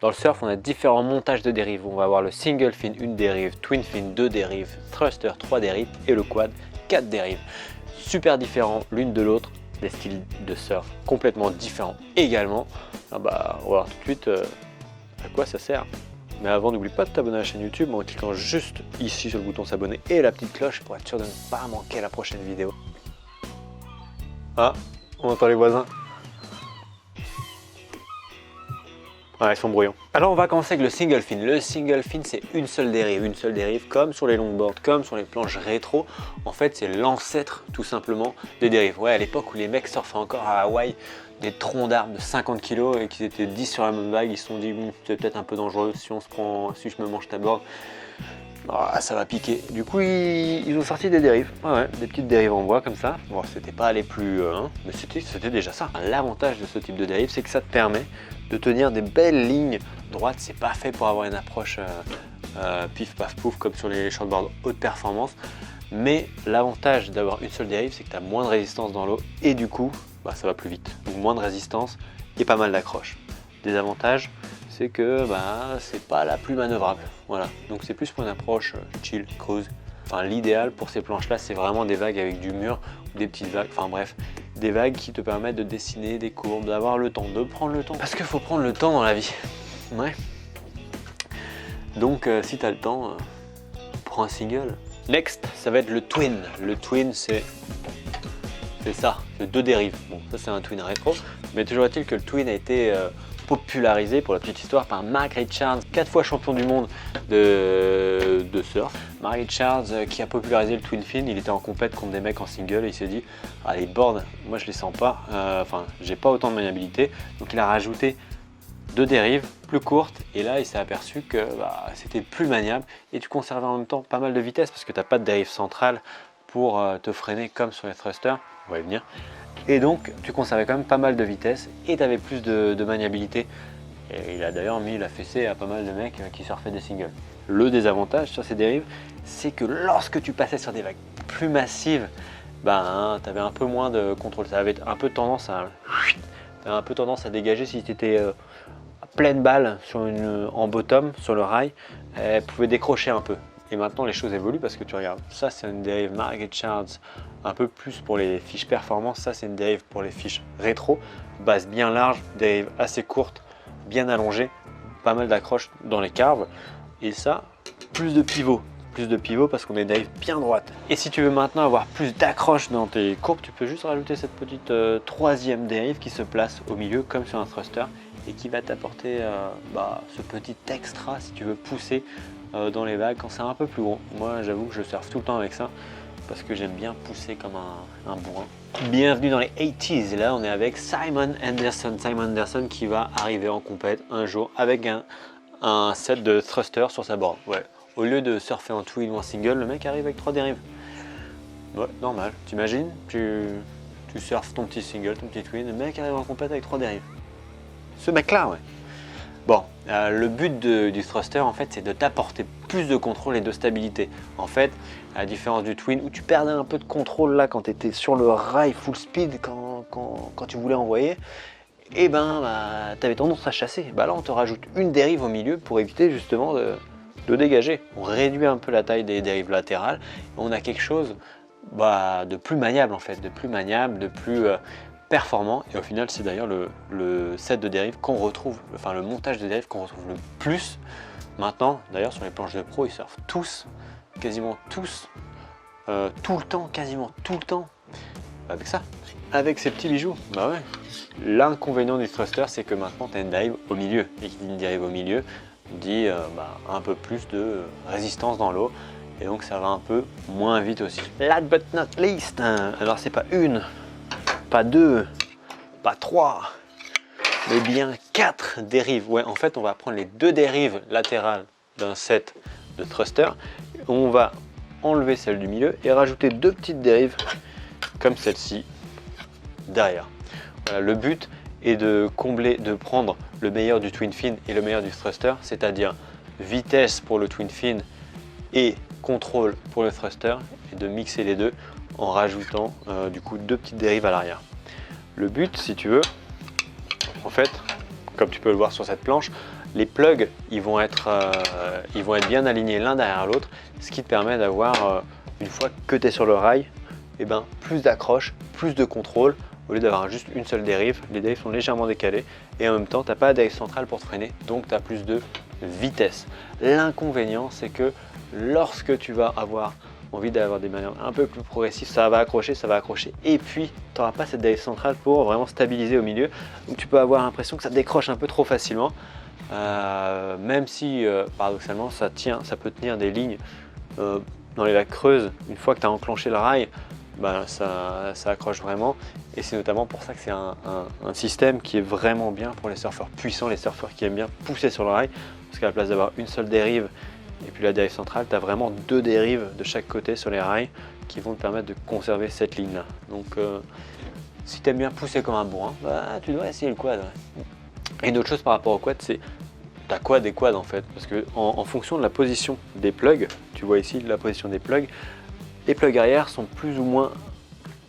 Dans le surf, on a différents montages de dérives. On va avoir le single fin, une dérive, twin fin, deux dérives, thruster, trois dérives et le quad, quatre dérives. Super différents l'une de l'autre, des styles de surf complètement différents également. On va voir tout de suite à quoi ça sert. Mais avant, n'oublie pas de t'abonner à la chaîne YouTube en cliquant juste ici sur le bouton s'abonner et la petite cloche pour être sûr de ne pas manquer la prochaine vidéo. Ah, on entend les voisins. Ouais, ils sont bruyants. Alors on va commencer avec le single fin. Le single fin, c'est une seule dérive comme sur les longboards, comme sur les planches rétro. En fait, c'est l'ancêtre tout simplement des dérives. Ouais, à l'époque où les mecs surfaient encore à Hawaï des troncs d'arbres de 50 kg et qu'ils étaient 10 sur la même vague, ils se sont dit c'est peut-être un peu dangereux si je me mange ta board. Ah, ça va piquer. Du coup, ils ont sorti des dérives, des petites dérives en bois comme ça. Bon, c'était pas les plus, mais c'était déjà ça. L'avantage de ce type de dérive, c'est que ça te permet de tenir des belles lignes droites. C'est pas fait pour avoir une approche pif paf pouf comme sur les shortboards haute performance. Mais l'avantage d'avoir une seule dérive, c'est que tu as moins de résistance dans l'eau et du coup, ça va plus vite. Donc moins de résistance et pas mal d'accroche. Désavantage, c'est que c'est pas la plus manœuvrable. Voilà, donc c'est plus pour une approche chill, cruise. Enfin, l'idéal pour ces planches là, c'est vraiment des vagues avec du mur ou des petites vagues, enfin bref, des vagues qui te permettent de dessiner des courbes, d'avoir le temps, de prendre le temps, parce qu'il faut prendre le temps dans la vie. Ouais. Donc si tu as le temps, prends un single. Next, ça va être le twin. Le twin, c'est ça, c'est deux dérives. Bon, ça c'est un twin rétro, mais toujours est-il que le twin a été popularisé, pour la petite histoire, par Mark Richards, 4 fois champion du monde de surf. Mark Richards qui a popularisé le twin fin, il était en compète contre des mecs en single et il s'est dit ah, les boards, moi je les sens pas, j'ai pas autant de maniabilité, donc il a rajouté deux dérives plus courtes et là il s'est aperçu que c'était plus maniable et tu conservais en même temps pas mal de vitesse parce que tu n'as pas de dérive centrale pour te freiner comme sur les thrusters, on va y venir. Et donc tu conservais quand même pas mal de vitesse et tu avais plus de maniabilité. Et il a d'ailleurs mis la fessée à pas mal de mecs qui surfaient des singles. Le désavantage sur ces dérives, c'est que lorsque tu passais sur des vagues plus massives, tu avais un peu moins de contrôle. Ça avait un peu tendance à dégager si tu étais à pleine balle en bottom sur le rail, elle pouvait décrocher un peu. Et maintenant les choses évoluent parce que tu regardes, ça c'est une dérive Mark Richards un peu plus pour les fiches performance, ça c'est une dérive pour les fiches rétro, base bien large, dérive assez courte, bien allongée, pas mal d'accroches dans les carves et ça, plus de pivot parce qu'on est dérive bien droite. Et si tu veux maintenant avoir plus d'accroche dans tes courbes, tu peux juste rajouter cette petite troisième dérive qui se place au milieu comme sur un thruster et qui va t'apporter ce petit extra si tu veux pousser dans les vagues quand c'est un peu plus gros. Moi j'avoue que je surfe tout le temps avec ça parce que j'aime bien pousser comme un bourrin. Bienvenue dans les 80s, là on est avec Simon Anderson qui va arriver en compète un jour avec un set de thruster sur sa board. Ouais. Au lieu de surfer en twin ou en single, le mec arrive avec 3 dérives. Ouais, normal. T'imagines, tu surfes ton petit single, ton petit twin, le mec arrive en compète avec 3 dérives. Ce mec-là, ouais. Bon, le but du thruster, en fait, c'est de t'apporter plus de contrôle et de stabilité. En fait, à la différence du twin, où tu perdais un peu de contrôle là quand tu étais sur le rail full speed, quand tu voulais envoyer, et tu avais tendance à chasser. Là, on te rajoute une dérive au milieu pour éviter justement de dégager. On réduit un peu la taille des dérives latérales, et on a quelque chose de plus maniable en fait, de plus performant, et au final c'est d'ailleurs le set de dérive qu'on retrouve, le montage de dérive qu'on retrouve le plus maintenant. D'ailleurs sur les planches de pro ils surfent quasiment tous, quasiment tout le temps avec ça, avec ces petits bijoux. Ouais. L'inconvénient du thruster c'est que maintenant tu as une dérive au milieu, et qui dit une dérive au milieu dit un peu plus de résistance dans l'eau, et donc ça va un peu moins vite aussi. Last but not least, alors c'est pas une, pas deux, pas trois, mais bien 4 dérives. Ouais, en fait, on va prendre les 2 dérives latérales d'un set de thruster. On va enlever celle du milieu et rajouter 2 petites dérives comme celle-ci derrière. Voilà, le but est de prendre le meilleur du twin fin et le meilleur du thruster, c'est-à-dire vitesse pour le twin fin et contrôle pour le thruster, et de mixer les deux en rajoutant du coup 2 petites dérives à l'arrière. Le but, si tu veux, en fait, comme tu peux le voir sur cette planche, les plugs ils vont être bien alignés l'un derrière l'autre, ce qui te permet d'avoir, une fois que tu es sur le rail, eh ben, plus d'accroche, plus de contrôle, au lieu d'avoir juste une seule dérive. Les dérives sont légèrement décalées et en même temps tu n'as pas de dérive centrale pour te freiner, donc tu as plus de vitesse. L'inconvénient c'est que lorsque tu vas avoir envie d'avoir des manœuvres un peu plus progressives, ça va accrocher et puis tu n'auras pas cette dérive centrale pour vraiment stabiliser au milieu, donc tu peux avoir l'impression que ça décroche un peu trop facilement, même si paradoxalement ça peut tenir des lignes dans les lacs creuses. Une fois que tu as enclenché le rail, ça accroche vraiment, et c'est notamment pour ça que c'est un système qui est vraiment bien pour les surfeurs puissants, les surfeurs qui aiment bien pousser sur le rail, parce qu'à la place d'avoir une seule dérive et puis la dérive centrale, tu as vraiment deux dérives de chaque côté sur les rails qui vont te permettre de conserver cette ligne là. Donc si tu aimes bien pousser comme un bourrin, tu dois essayer le quad. Et une autre chose par rapport au quad, c'est ta quad et quad en fait, parce que en fonction de la position des plugs, tu vois ici la position des plugs, les plugs arrière sont plus ou moins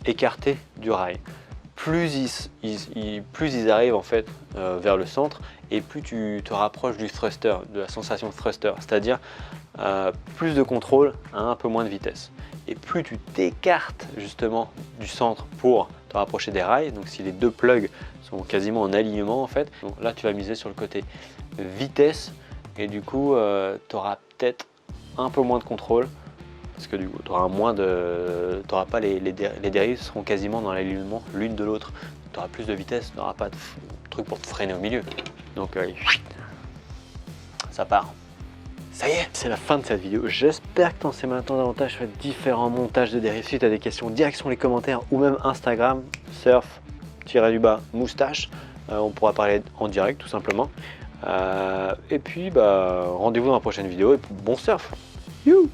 écartés du rail. Plus ils arrivent en fait vers le centre, et plus tu te rapproches du thruster, de la sensation de thruster, c'est-à-dire plus de contrôle à un peu moins de vitesse. Et plus tu t'écartes justement du centre pour te rapprocher des rails, donc si les deux plugs sont quasiment en alignement en fait, donc là tu vas miser sur le côté vitesse, et du coup tu auras peut-être un peu moins de contrôle, parce que du coup tu auras pas les dérives seront quasiment dans l'alignement l'une de l'autre, tu auras plus de vitesse, tu n'auras pas de truc pour te freiner au milieu, donc ça part. Ça y est, c'est la fin de cette vidéo. J'espère que tu en sais maintenant davantage sur les différents montages de dérives. Si tu as des questions, direction les commentaires ou même Instagram, surf-moustache. On pourra parler en direct tout simplement. Et puis rendez-vous dans la prochaine vidéo et bon surf. You.